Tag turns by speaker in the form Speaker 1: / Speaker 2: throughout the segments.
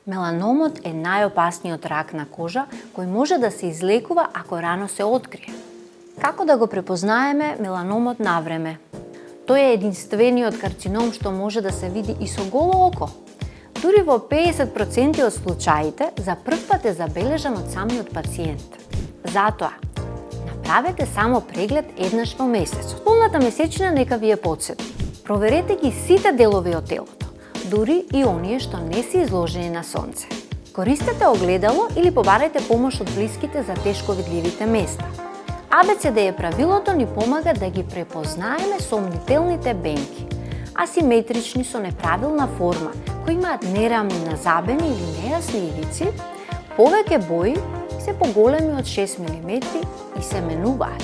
Speaker 1: Меланомот е најопасниот рак на кожа кој може да се излекува ако рано се открие. Како да го препознаеме меланомот навреме? Тој е единствениот карцином што може да се види и со голо око. Дури во 50% од случаите за прв пат е забележан од самиот пациент. Затоа, направете само преглед еднаш во месецот. Полната месечина нека ви е потсети. Проверете ги сите делови од телото, дури и оние што не се изложени на сонце. Користете огледало или побарајте помош од блиските за тешко видливите места. ABCD правилото ни помага да ги препознаеме сомнителните бенки, асиметрични со неправилна форма, кои имаат нерамни назабени или нејасни ивици, повеќе бои, се поголеми од 6 мм и се менуваат.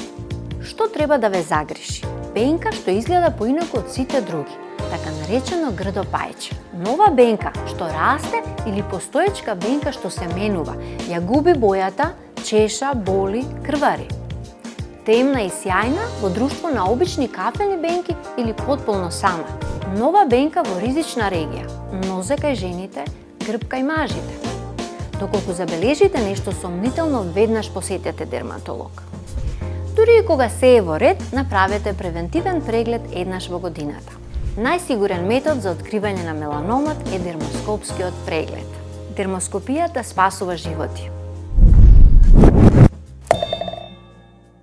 Speaker 1: Што треба да ве загреши? Бенка што изгледа поинаку од сите други, така наречено грдо пајче. Нова бенка што расте или постоечка бенка што се менува, ја губи бојата, чеша, боли, крвари. Темна и сјајна во друштво на обични кафени бенки или потполно сама. Нова бенка во ризична регија, нозе кај жените, грб кај мажите. Доколку забележите нешто сомнително, веднаш посетете дерматолог. Дури и кога се е во ред, направете превентивен преглед еднаш во годината. Најсигурен метод за откривање на меланомот е дермоскопскиот преглед. Дермоскопијата спасува животи.